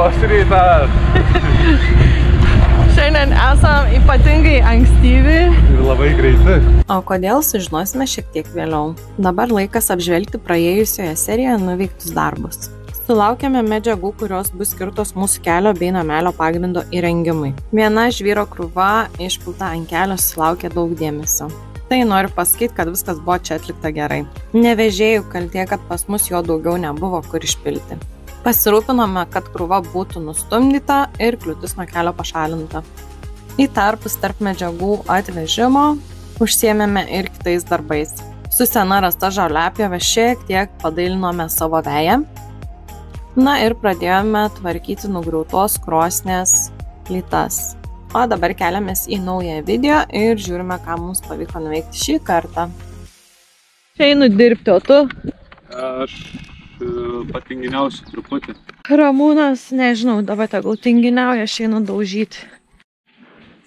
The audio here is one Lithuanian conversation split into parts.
Labas rytas. Šiandien esam ypatingai ankstyvi. Ir labai greiti. O kodėl, sužinosime šiek tiek vėliau. Dabar laikas apžvelgti praėjusioje serijoje nuveiktus darbus. Sulaukėme medžiagų, kurios bus skirtos mūsų kelio bei namelio pagrindo įrengimui. Viena žvyro krūva išpilta ant kelio sulaukė daug dėmesio. Tai noriu pasakyti, kad viskas buvo čia atlikta gerai. Ne vežėjų kaltė, kad pas mus jo daugiau nebuvo kur išpilti. Pasirūpinome, kad krūva būtų nustumdyta ir kliūtis nuo kelio pašalinta. Į tarpus tarp medžiagų atvežimo užsiėmėme ir kitais darbais. Su sena rasta žoliapjove šiek tiek padailinome savo veją. Na ir pradėjome tvarkyti nugriautos krosnės plytas. O dabar keliamės į naują video ir žiūrime, ką mums pavyko nuveikti šį kartą. Čia einu dirbti, o tu? Aš patinginiausiu truputį. Ramūnas, nežinau, dabar tegul tinginiauja, aš einu daužyti.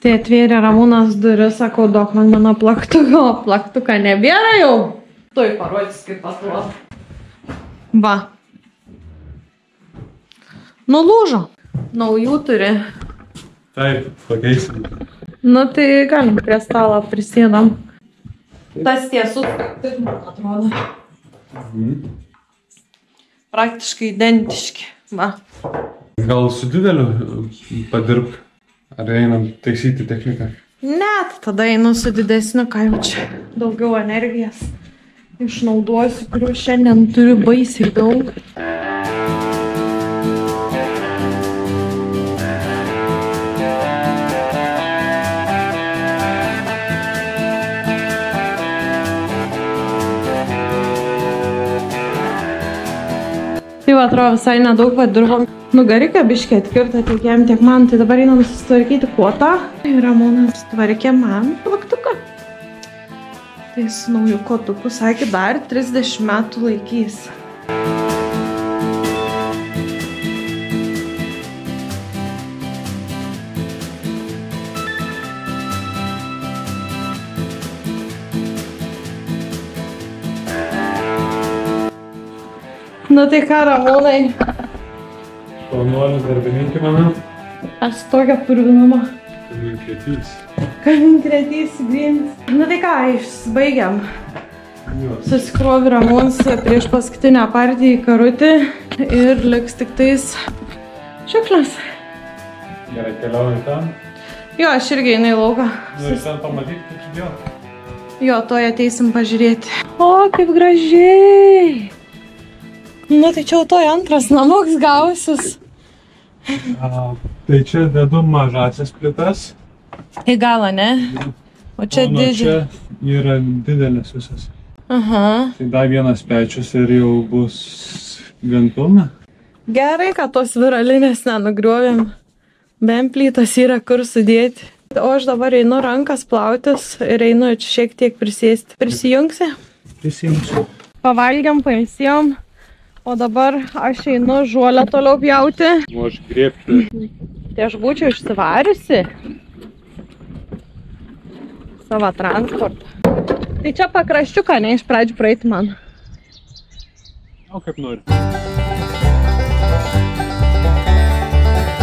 Tai atvėrė Ramūnas duris, sakau, duok man mano plaktuką, o plaktuką nebėra jau. Tuoj parodys, kaip atrodo. Va. Nulūžo. Naujų turi. Taip, pakeisim. Nu tai galim prie stalo prisėdam. Tas tiesus, taip man atrodo. Praktiškai identiški. Va. Gal su dideliu padirb? Ar einam taisyti techniką? Net, tada einu su didesniu, ką jau čia daugiau energijos išnaudosiu, kuriuo šiandien turiu baisiai daug. Tai va, atrodo, visai nedaug padirbom. Nugariką biškį atkirtą tiek jam, tiek man. Tai dabar einam susitvarkyti kuotą. Ir Ramūnas sutvarkė man plaktuką. Tai su nauju kotuku, sakė, dar 30 metų laikys. Nu tai ką, Ramūnai? Planuolis darbininkį mano. Aš tokią purvinumą. Kaminkretys. Kaminkretys grins. Nu tai ką, išbaigiam. Susikrovi Ramūnas prieš paskutinę partiją į karutį ir liks tik tais šiukšles. Gerai, keliaujam ten. Jo, aš irgi einu į lauką. Nori ten pamatyti, kaip čia dėl? Jo, toj ateisim pažiūrėti. O, kaip gražiai! Nu, tai čia jau toj antras namoks gausis. Tai čia dedu mažasias plytas. Į galą, ne? O čia didžiai. Čia yra didelės visas. Aha. Tai dar vienas pečius ir jau bus gan pilna. Gerai, kad tos viralinės nenugriovėm. Bent plytas yra kur sudėti. O aš dabar einu rankas plautis ir einu šiek tiek prisėsti. Prisijungsi? Prisijungsiu. Pavalgiam, pailsėjom. O dabar aš einu žuolę toliau pjauti. O aš grėbti. Tai aš būčiau išsivariusi savo transportą. Tai čia pakraščiuką, ne, iš pradžių praeiti man. O kaip nori.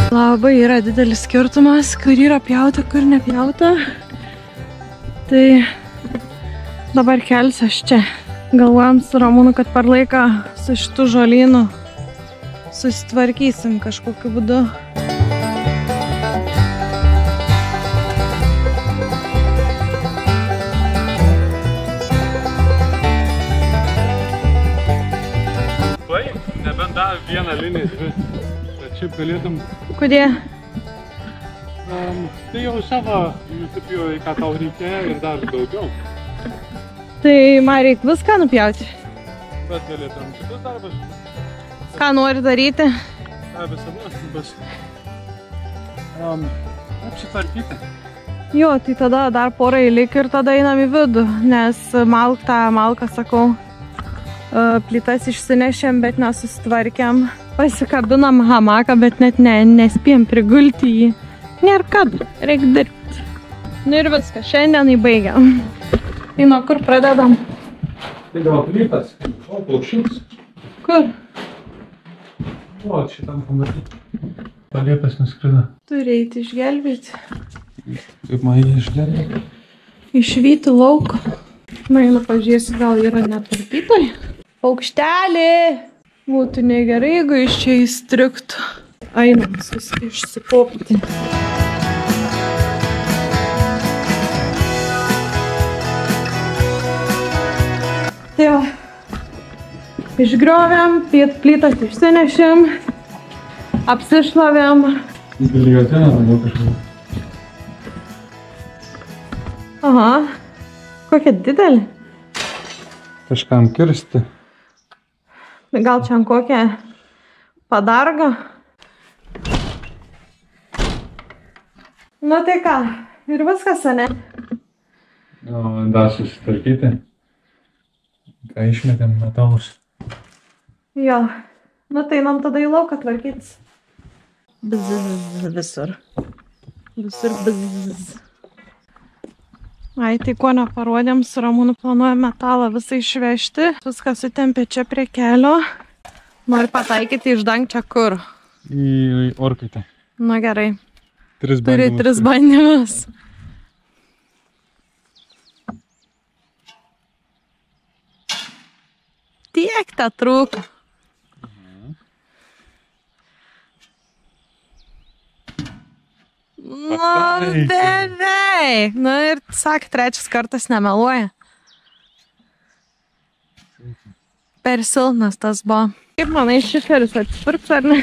Labai yra didelis skirtumas, kur yra pjauta, kur nepjauta. Tai dabar kelsiu aš čia. Galvojam su Ramūnu, kad per laiką su šitų žolynų susitvarkysim kažkokiu būdu. Nebent dar vieną liniją, bet šiaip galėtum... Kodėl? Tai jau savo nusipjovai, ką tau reikėjo ir dar daugiau. Tai man reikia viską nupjauti. Bet galėtum kitus darbus. Ką nori daryti? Visada bus apsitvarkyti. Jo, tai tada dar porą įlik ir tada einam į vidų, nes malką, sakau, plytas išsinešėm, bet nesusitvarkėm. Pasikabinam hamaką, bet net nespėjom prigulti jį. Nėra kad, reikia dirbti. Nu ir viską, šiandien įbaigiam. Tai nuo kur pradedam? Tai gal plytas? O, paukščius? Kur? O, šitam pamatyti. Paliepas nuskrido. Turi eiti išgelbėti. Kaip man jį išgelbėti? Išvyti lauką. Na, einu pažiūrėsiu, gal yra netvarkytoj. Paukštelį! Būtų negerai, jeigu iš čia įstriktų. Einam išsikopti. Tai va, išgriovėm, plytas išsinešėm, apsišlavėm. Giliotiną manau kažką. Aha, kokia didelė. Kažkam kirsti. Gal čia ant kokią padargą? Nu tai ką, ir viskas, ane? O, dar susitvarkyti. Ką išmetėm metalus. Jo, nu tai einam tada į lauką tvarkytis. Visur. Visur bzz. Ai, tai ko neparodėm, su Ramūnu planuojam metalą visą išvežti. Viską sutempė čia prie kelio. Nori pataikyti iš dangčia kur? Į orkaitę. Nu gerai. 3 Turi bandymus. 3 bandymus. Tiek tą trūko. Nu, beveik. Nu ir, sak, 3 kartas nemeluoja. Per silpnas tas buvo. Kaip manai, šiferis atsipirks ar ne?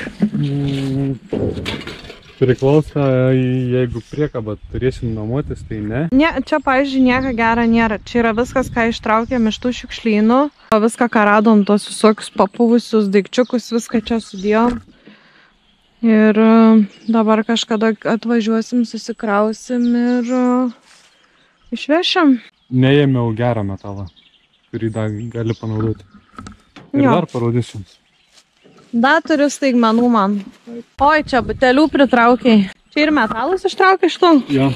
Priklauso, jeigu priekabą turėsim nuomotis, tai ne. Ne, čia, pavyzdžiui, nieko gero nėra. Čia yra viskas, ką ištraukėm iš tų šiukšlynų. O viską, ką radom, tos visokius papuvusius daikčiukus, viską čia sudėjom. Ir dabar kažkada atvažiuosim, susikrausim ir išvešim. Neėmiau gerą metalą, kurį dar gali panaudoti. Ir Jo. dar parodysiu. Dar turiu staigmenų man. Oi, čia butelių pritraukiai. Čia ir metalus ištraukia iš tų? Jo.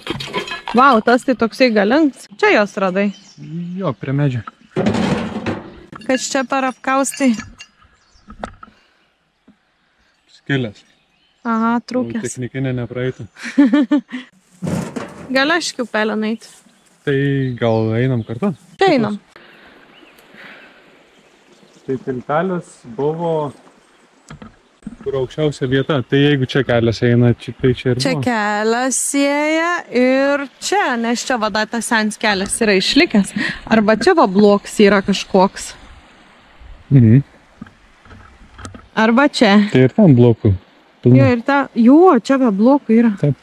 Vau, tas tai toksai galingas. Čia jos radai. Jo, prie medžio. Kas čia per apkaustai? Skilės. Aha, trūkęs. Technikinė nepraeitų. Gal aš kiupelę nueiti? Tai gal einam kartu? Čia einam. Tai tiltelis buvo kur aukščiausia vieta. Tai jeigu čia kelias eina, tai čia ir Čia buvo. kelias sieja ir čia, nes čia vada tas sens kelias yra išlikęs. Arba čia va bloks yra kažkoks. Mhm. Arba čia. Tai ir tam blokų. Jo, ir ta, jo, čia va blokų yra. Taip.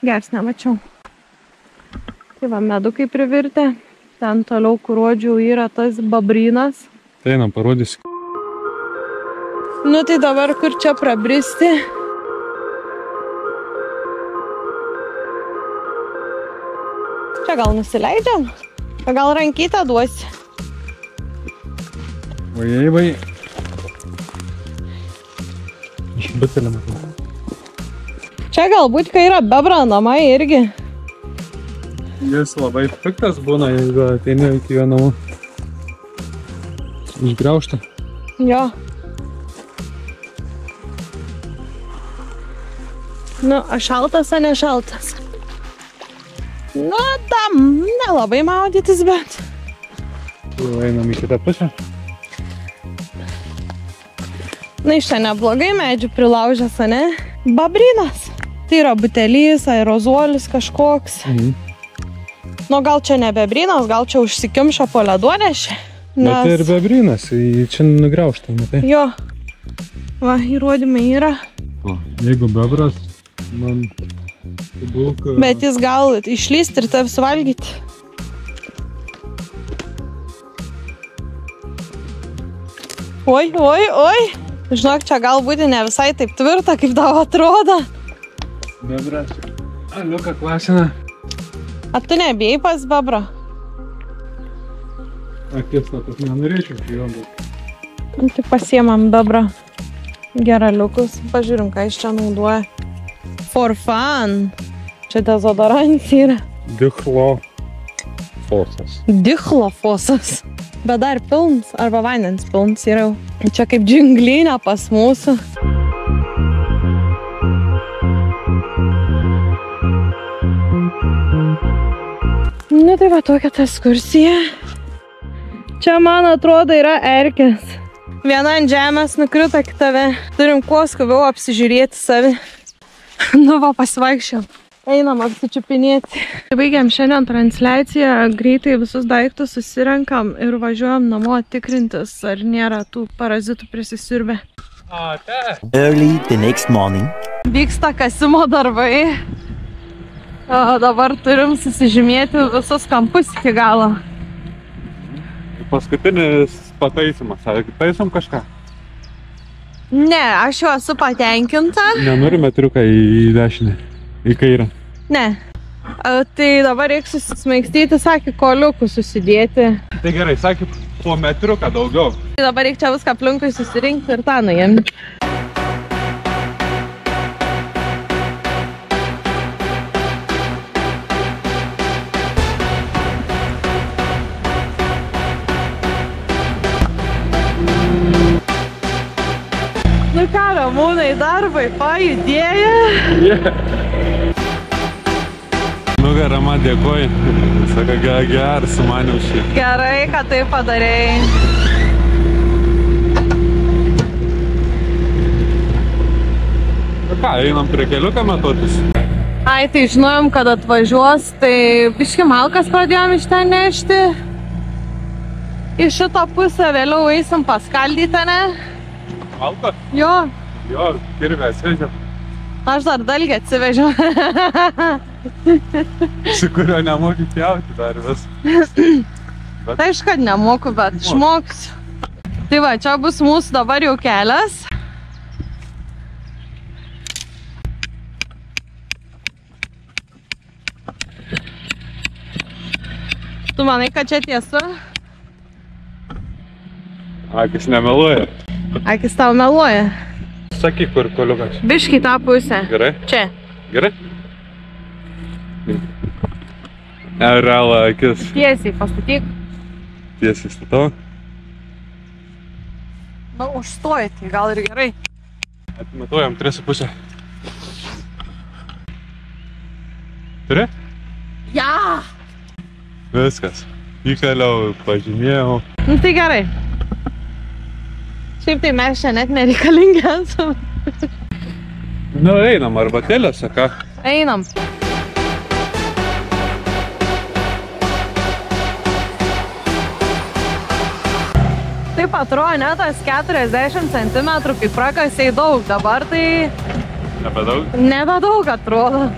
Gers, nemačiau. Tai va, medukai privirtė. Ten toliau, kur rodžiau, yra tas babrynas. Tai einam, parodysiu. Nu tai dabar kur čia prabristi? Čia gal nusileidžiam? Gal rankytę duosi? Vai. Iš butelio matau. Čia galbūt, kai yra bebro namai irgi. Jis labai piktas būna, jeigu ateini iki jo namų. Išgraužta. Jo. Nu, a šaltas, a ne šaltas? Nu, tam nelabai maudytis, bet... Jau einam į kitą pusę. Na, iš čia neblogai medžių prilaužęs, a ne? Babrynas. Tai yra butelys, aerozolis kažkoks. Nu, gal čia ne bebrynas, gal čia užsikimša po leduonešį. Bet tai ir bebrynas, čia nugraužta, matai? Jo. Va, įrodymai yra. O, jeigu bebras, man būk... Bet jis gal išlyst ir taps valgyti. Oi. Žinok, čia gal būti ne visai taip tvirta, kaip tau atrodo. Bebras. Liuka klasina. A tu nebijai pas bebrą? Akis tas nenorėčiau, kai jo būtų. Tai pasiemam bebrą. Geraliukus. Pažiūrim, ką jis čia naudoja. For fun. Čia dezodorancija yra. Dichlofosas. Dichlofosas. Bet dar pilns, arba vandens pilns yra. Čia kaip džinglinė pas mūsų. Nu tai va tokia ta ekskursija. Čia, man atrodo, yra erkės. Viena ant žemės nukrito, kitave. Turim kuo skubiau apsižiūrėti savi. Nu va, pasivaikščiam. Einam apsičiupinėti. Baigiam šiandien transliaciją, greitai visus daiktus susirenkam ir važiuojam namo tikrintis, ar nėra tų parazitų prisisiurbę. Early the next morning. Vyksta kasimo darbai. Dabar turim susižymėti visus kampus iki galo. Paskutinis pataisimas. Ar taisom kažką? Ne, aš jau esu patenkinta. Nenorime triuką į dešinę, į kairę. Ne. Tai dabar reikia susismaigstyti, sakė, koliukų susidėti. Tai gerai, sakė, po metriuką daugiau. Tai dabar reikia čia viską aplinkui susirinkti ir tą nuimti. Nu ką, Ramūnai, darbai pajudėję. Nugarą man dėkoju. Saka, gerai, sumaniau šį. Gerai, kad tai padarėjai. Ką, einam prie keliuką matuotis? Ai, tai žinojom, kad atvažiuos, tai biški malkas pradėjom iš ten nešti. Į šitą pusę vėliau eisim paskaldyti, ne? Malką? Jo. Jo, kirvę atsivežiam. Aš dar dalgį atsivežiau. Su kurio nemoki pjauti dar vis. Tai aš kad nemoku, bet išmoksiu. Tai va, čia bus mūsų dabar jau kelias. Tu manai, kad čia tiesa? Akis nemeluoja. Akis tau meluoja. Sakyk, kur koliukas. Biški tą pusę. Gerai? Čia. Gerai? Realą akis. Tiesiai, pastatyk. Tiesiai statau. Na, užstoji, tai gal ir gerai. Atmatuojam 3,5. Turi? Ja! Viskas. Įkaliau, pažymėjau. Nu tai gerai. Šiaip tai mes čia net nereikalingi esam. Nu, einam arbatėlėse, ką? Einam. Taip atrodo, ne tas 40 cm, kai prakasiai daug, dabar tai... Nebedaug? Nebedaug atrodo.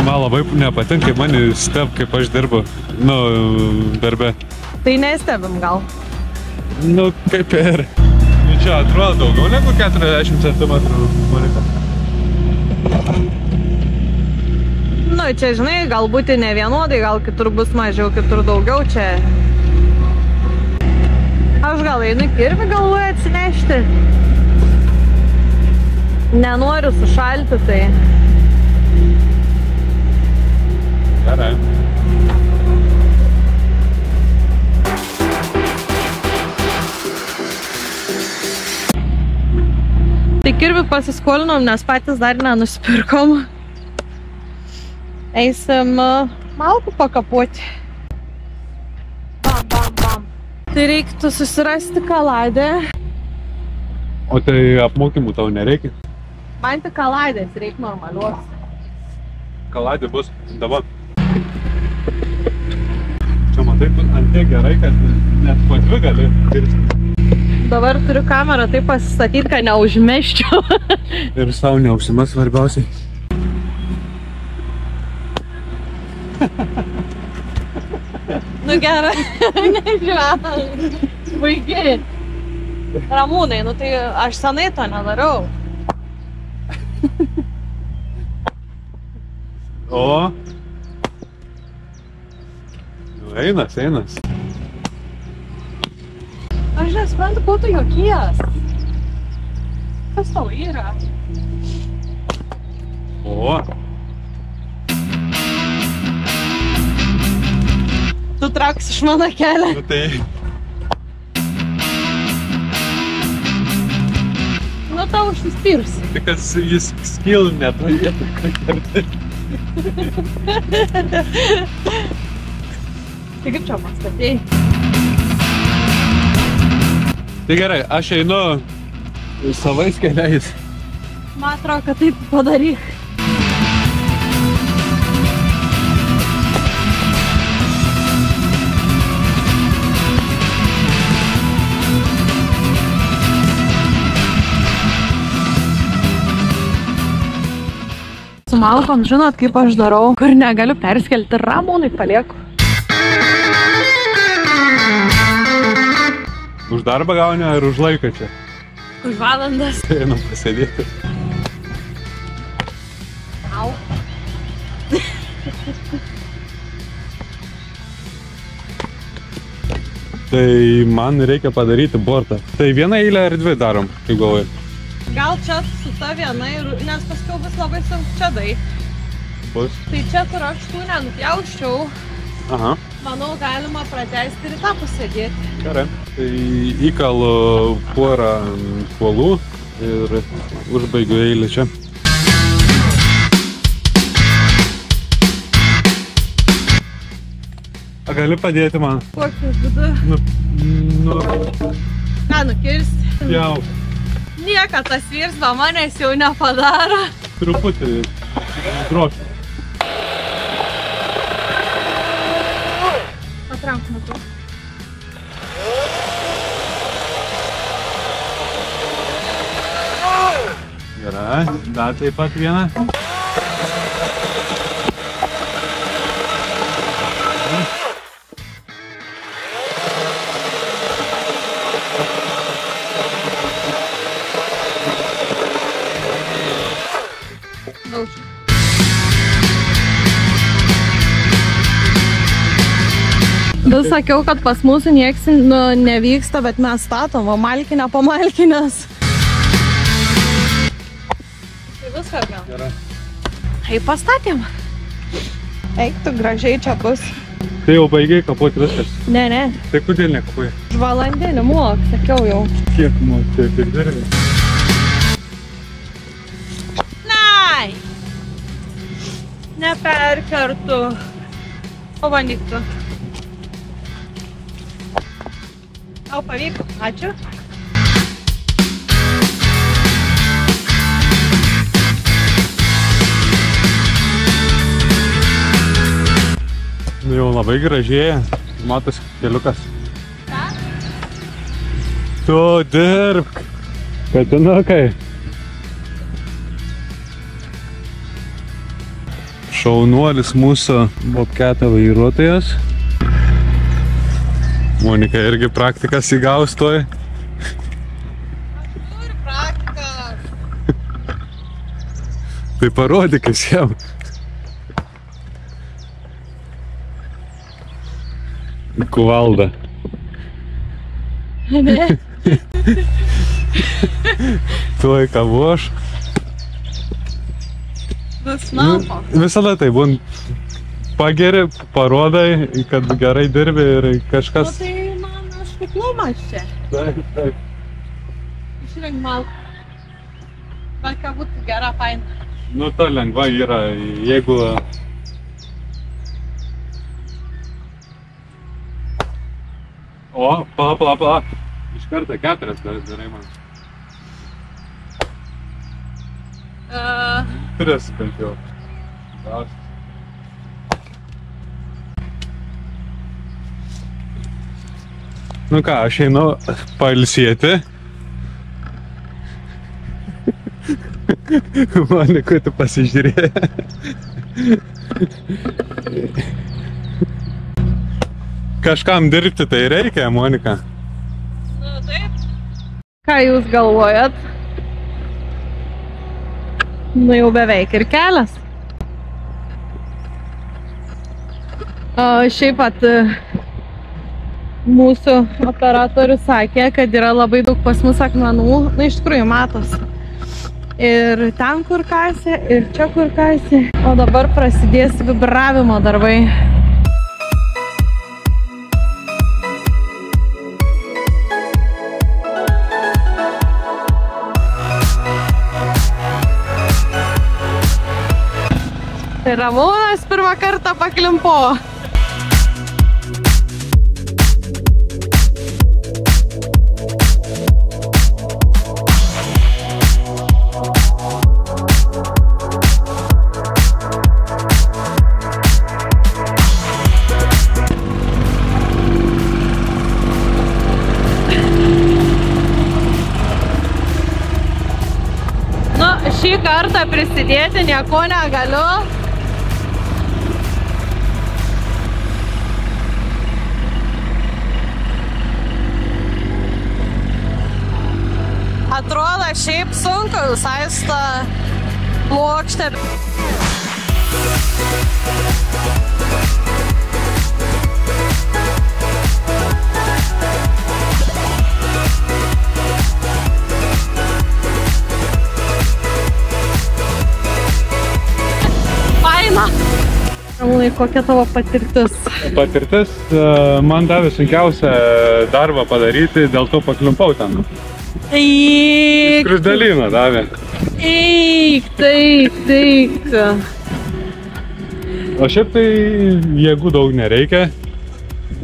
Man labai nepatinka, man steb, kaip aš dirbu, nu, darbe. Tai nestebim gal. Nu, kaip ir. Čia atrodo daugiau negu 40 cm. Nu, čia, žinai, galbūt ne vienodai, gal kitur bus mažiau, kitur daugiau čia. Aš gal einu kirvį galvoju atsinešti. Nenoriu sušalti, tai... Gerai. Tai kirvį pasiskolinom, nes patys dar nenusipirkom. Eisim malkų pakapuoti. Bam, bam, bam. Tai reiktų susirasti kaladę. O tai apmokymų tau nereikia? Man tik kaladės reikia normalios. Kaladė bus dabar. Čia matai, ant tiek gerai, kad net po dvi gali kirsti. Dabar turiu kamerą taip pasistatyti, kad neužmeščiau. Ir savo neužsimas svarbiausiai. Nu gerai, nežiūrėjau. Baigi. Ramūnai, nu tai aš senai to nedariau. O. Nu, einas, einas. Aš nesuprantu, ko tu juokies. Kas tau yra? O. Tu tu trauks iš mano kelią. Nu tai... Nu, tau užsispyrus. Tai kas jis skil neturėtų kartai. Tai kaip čia pastatėjai? Tai gerai, aš einu savais keliais. Man atrodo, kad taip padaryk. Su malkom, žinot, kaip aš darau, kur negaliu perskelti, Ramūnai palieku. Už darbą gauni ar už laiką čia? Už valandas. Einam pasėdėti. Au. Tai man reikia padaryti bortą. Tai vieną eilę ar dvi darom, kaip galvoju? Gal čia su ta viena, nes paskiau bus labai sunku čia dai. Bus? Tai čia, kur aš tų nenupjauščiau, Aha. manau, galima pratęsti ir į tą pasėdėti. Gerai. Tai įkalu porą kuolų ir užbaigiu eilę čia. A gali padėti man? Kokiu būdu? Ką nukirsti? Jau. Nieka tas vyrs be manęs jau nepadaro. Truputį drošiu. Patrank metu. Gerai, dar taip pat vieną. Daužau. Vis sakiau, kad pas mūsų nieks nevyksta, bet mes statom, o malkinę po malkinės. Tai viskas gal. Gerai. Ei, pastatėm. Eik, tu gražiai čia bus. Tai jau baigiai kapuoti viskas. Ne, ne. Tai kodėl nekapuoji? Už valandinį mok, sakiau jau. Kiek mokti, tiek dirbi? Nai! Neperkartu. Pabandyk tu. Tau pavyko. Ačiū. Nu jau labai gražėja. Matos keliukas. Ką? Tu dirbk. Katinukai. Šaunuolis mūsų bobketo vairuotojas. Monika irgi praktikas įgaus toj. Turi praktikas. Tai parodyk visiem. Kuvalda. Ne. Tuoj kavoš. Nusnaupo. Visada tai būn. Pageri, parodai, kad gerai dirbi ir kažkas... O tai man užkuklumas čia. Taip, taip. Išrink malką. Bet ką būtų gera faina. Nu, ta lengva yra, jeigu... O, pala. Iš karto 4 darai man. 3 bent jau. Gausis. Nu ką, aš einu pailsėti. Monika, tu pasižiūrėjai. Kažkam dirbti tai reikia, Monika. Nu, taip. Ką jūs galvojat? Nu, jau beveik ir kelias. Šiaip pat mūsų operatorius sakė, kad yra labai daug pas mus akmenų. Na, iš tikrųjų matos. Ir ten kur kasė, ir čia kur kasė. O dabar prasidės vibravimo darbai. Tai Ramūnas pirmą kartą paklimpo. Nu, šį kartą prisidėti nieko negaliu. Atrodo šiaip sunku visai su ta plokšte. Faina! Ramūnai, kokia tavo patirtis? Patirtis man davė sunkiausią darbą padaryti, dėl to paklimpau ten. Skruzdėlyną davė. Eik. O šiaip tai jėgų daug nereikia.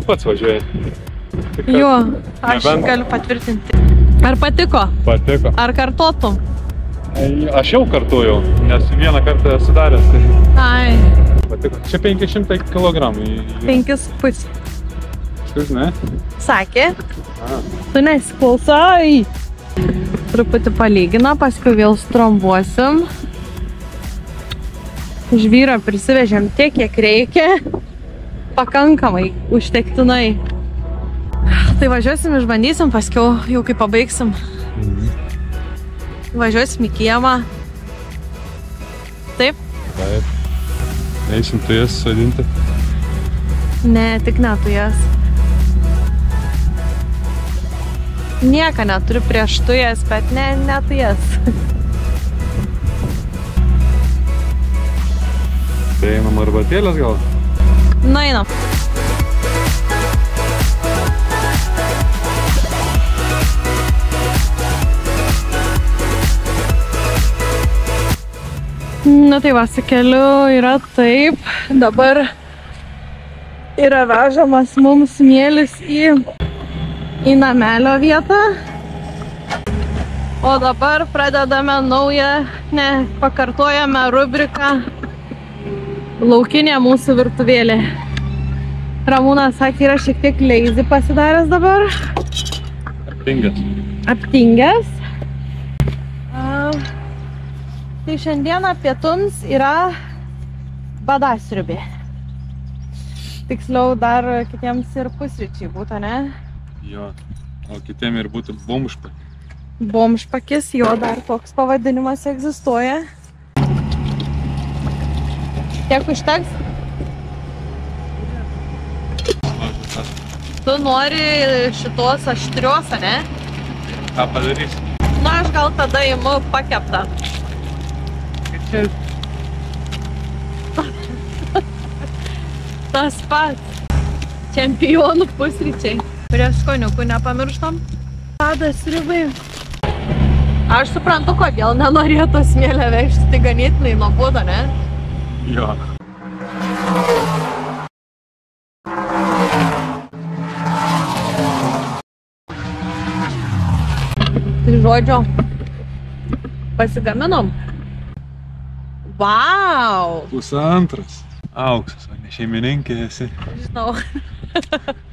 Pats važiuoji. Jo, aš galiu patvirtinti. Ar patiko? Patiko. Ar kartotum? Aš jau kartojau, nes vieną kartą esu daręs. Ai. Patiko. Čia 500 kg. 5,5. Šis, ne? Sakė. Tu nesiklausai. Truputį palygina, paskui vėl strombuosim. Žvyrą prisivežėm tiek, kiek reikia. Pakankamai, užtektinai. Tai važiuosim, išbandysim, paskiau jau kai pabaigsim. Važiuosim į kiemą. Taip? Taip. Eisim tujas sodinti. Ne, tik ne tujas. Nieko neturiu prieš tujas, bet ne tujas. Tai einam arbatėlės gal? Na, einam. Na tai va, su keliu yra taip. Dabar yra vežamas mums smėlis į namelio vietą. O dabar pradedame naują, pakartojame rubriką laukinė mūsų virtuvėlė. Ramūnas sakė, yra šiek tiek lazy pasidaręs dabar. Aptingęs. Tai šiandieną pietums yra badasriubė. Tiksliau dar kitiems ir pusryčiai būtų, ne? Jo, o kitiem ir būtų bomžpakis. Bomžpakis, jo dar toks pavadinimas egzistuoja. Tiek užteks? Tu nori šitos aštrios, ne? Ką padarysi? Na, aš gal tada imu pakeptą. Tas pats. Čempionų pusryčiai. Prie skoniukų nepamirštam. Badasriubai. Aš suprantu, kodėl nenorėtų smėlę vežti, tai ganėtinai nuobodu, ne? Jo. Tai žodžio, pasigaminom. Vau! Pusantras. Auksas, o ne šeimininkė esi. Žinau.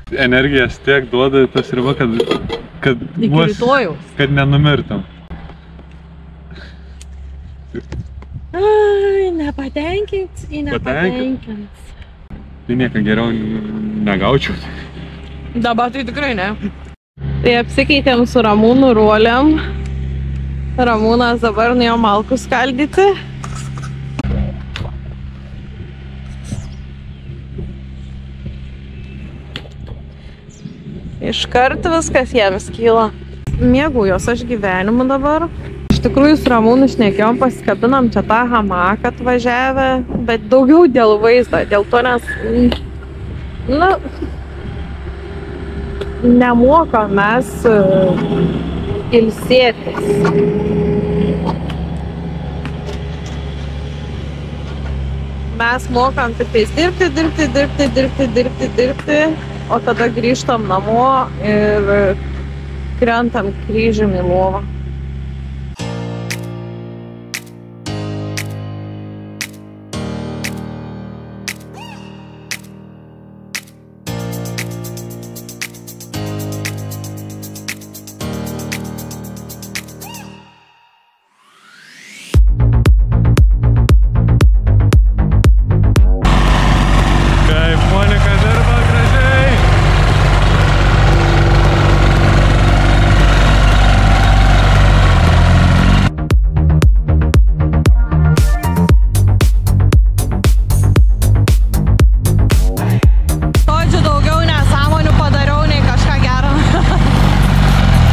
Energijas tiek duoda tas riba, kad Iki rytojaus. Kad nenumirtum. Ai, nepatenkins į nepatenkins. Tai nieko geriau negaučiau. Dabar tai tikrai ne. Tai apsikeitėm su Ramūnu ruoliam. Ramūnas dabar nuėjo malkų skaldyti. Iškart viskas jiems kyla. Mėgaujos aš gyvenimu dabar. Iš tikrųjų su Ramūnu šnekėjom, pasikabinam čia tą hamaką atvažiavę, bet daugiau dėl vaizdo, dėl to, nes nemokam mes ilsėtis. mes mokam tik tais dirbti, o tada grįžtam namo ir krentam kryžium į lovą.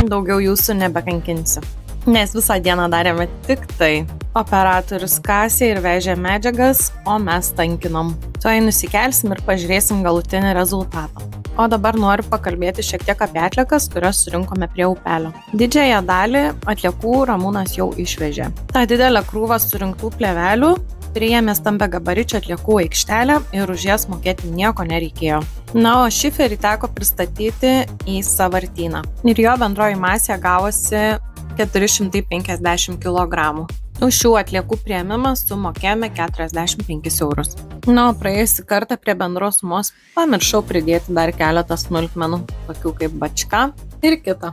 Daugiau jūsų nebekankinsiu, nes visą dieną darėme tik tai. Operatorius kasė ir vežė medžiagas, o mes tankinom. Tuoj nusikelsim ir pažiūrėsim galutinį rezultatą. O dabar noriu pakalbėti šiek tiek apie atliekas, kurias surinkome prie upelio. Didžiąją dalį atliekų Ramūnas jau išvežė. Ta didelė krūva surinktų plėvelių priėmė stambę gabaričių atliekų aikštelę ir už jas mokėti nieko nereikėjo. Na, o šiferį teko pristatyti į sąvartyną. Ir jo bendroji masė gavosi 450 kg. Už šių atliekų priėmimą sumokėjome 45 eurus. Na, o praėjusį kartą prie bendros sumos pamiršau pridėti dar keletą smulkmenų, tokių kaip bačka ir kita.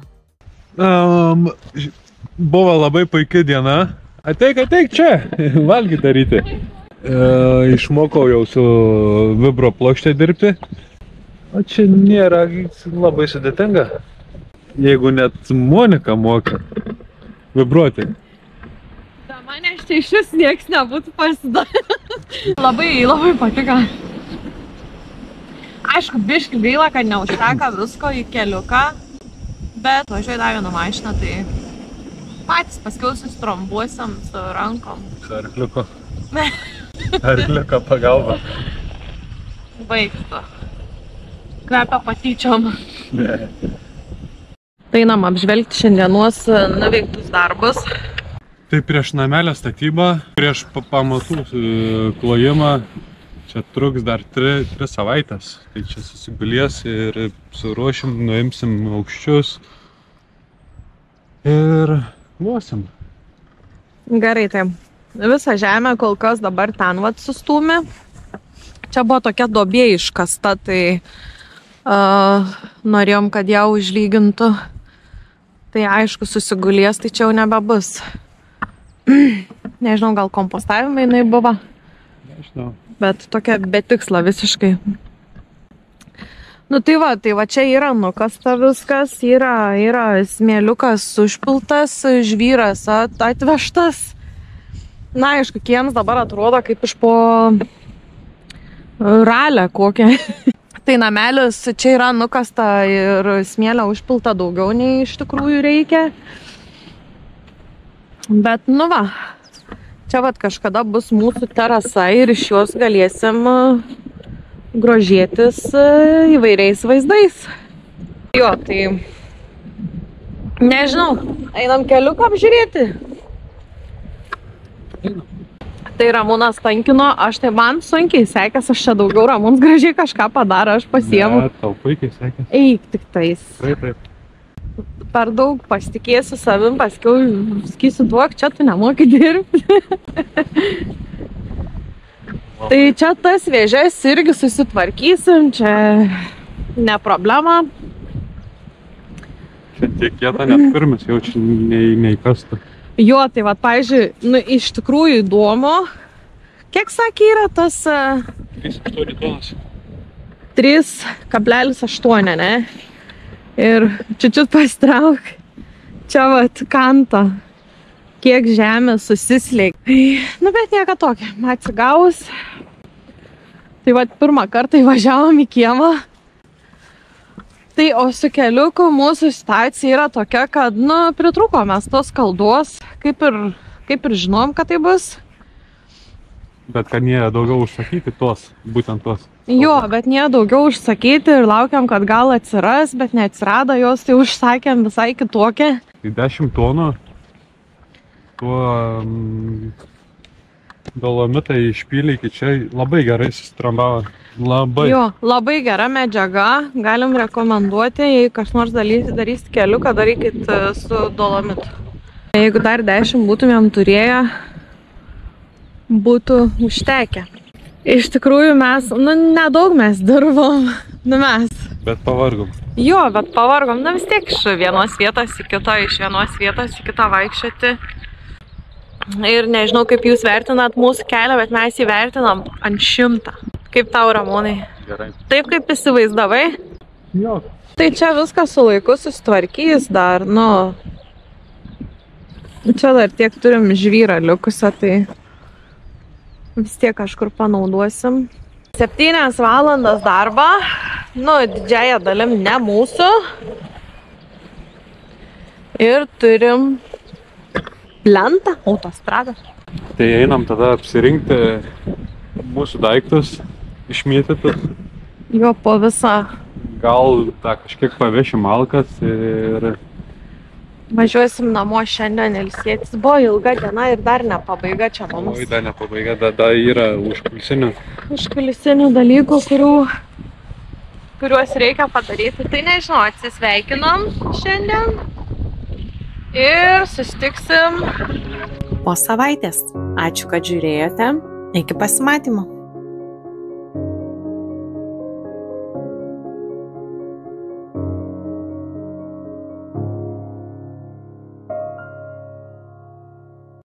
Buvo labai puikia diena. Ateik čia, valgyti daryti. Išmokau jau su vibro plokšte dirbti. O čia nėra labai sudėtinga. Jeigu net Monika moka vibruoti. Da mane štai šis nieks nebūtų pasidarę. Labai patiko. Aišku, biški gaila, kad neužteka visko į keliuką. Bet važiuoju dar vieną mašiną, tai patys paskiau sustrombuosim su rankom. Su arkliuko. Arkliuko pagalba. Baigtų. Kvepia patyčiom. Tai einam apžvelgti šiandienos nuveiktus darbus. Tai prieš namelio statybą, prieš pamatų klojimą, čia truks dar 3 savaitės. Tai čia susigulės ir suruošim, nuimsim aukščius ir nuosim. Gerai, tai visą žemę kol kas dabar ten vat sustūmė. Čia buvo tokia duobė iškasta, tai norėjom, kad ją užlygintų. Tai aišku, susigulės, tai čia jau nebebus. Nežinau, gal kompostavimai jinai buvo. Nežinau. Bet tokia betiksla visiškai. Nu tai va čia yra nukasta viskas, yra smėliukas užpiltas, žvyras atvežtas. Na, aišku, kiems dabar atrodo kaip iš po ralę kokią. Tai namelis čia yra nukasta ir smėlio užpilta daugiau nei iš tikrųjų reikia. Bet nu va, čia vat kažkada bus mūsų terasa ir iš jos galėsim grožėtis įvairiais vaizdais. Jo, tai nežinau, einam keliuką apžiūrėti. Tai Ramūnas tankino, aš tai man sunkiai sekės, aš čia daugiau, Ramūns gražiai kažką padaro, aš pasiemu. Ne, tau puikiai sekės. Eik tik tais. Taip. Per daug pasitikėsiu savim, paskiau sakysiu, duok, čia tu nemoki dirbti. Tai čia tas vėžes irgi susitvarkysim, čia ne problema. Čia tiek kieta, net pirmas jau čia neįkasta. Jo, tai vat, pavyzdžiui, nu, iš tikrųjų įdomu, kiek sakė yra tas 3,8 tonas. 3,8, ne? Ir čiučiut pasitrauk. Čia vat kantą. Kiek žemės susislėg. Nu, bet nieka tokia. Atsigaus. Tai vat pirmą kartą įvažiavom į kiemą. Tai o su keliuku mūsų situacija yra tokia, kad, nu, pritrūko mes tos kaldos. Kaip ir žinom, kad tai bus. Bet kad nėra daugiau užsakyti būtent tos. Jo, bet nėra daugiau užsakyti ir laukiam, kad gal atsiras, bet neatsirado jos, tai užsakėm visai kitokią. Tai 10 tonų, tuo Dolomitą išpylė iki čia, labai gerai susitrambavo. Labai. Jo, labai gera medžiaga, galim rekomenduoti, jei kas nors darys keliuką, darykit su dolomitu. Jeigu dar 10 būtumėm turėję, būtų užtekę. Iš tikrųjų mes, nedaug mes dirbom, mes. Bet pavargom. Jo, bet pavargom, vis tiek iš vienos vietos į kitą, iš vienos vietos į kitą vaikščioti. Ir nežinau, kaip jūs vertinat mūsų kelią, bet mes jį vertinam ant 100. Kaip tau, Ramūnai? Gerai. Taip, kaip įsivaizdavai? Jo. Tai čia viskas su laiku susitvarkys dar, Čia dar tiek turim žvyrą likusą, tai vis tiek kažkur panaudosim. 7 valandas darbą, didžiąją dalim ne mūsų. Ir turim plentą, autostradą. Tai einam tada apsirinkti mūsų daiktus, išmėtytus. Jo, po visą. Gal tą kažkiek pavešim malkas ir... Važiuosim namo šiandien ilsėtis. Buvo ilga diena ir dar ne pabaiga čia mums. Oi, dar ne pabaiga, dar yra užkulisinių dalykų, kuriuos reikia padaryti. Tai nežinau, atsisveikinam šiandien ir susitiksim po savaitės. Ačiū, kad žiūrėjote. Iki pasimatymo.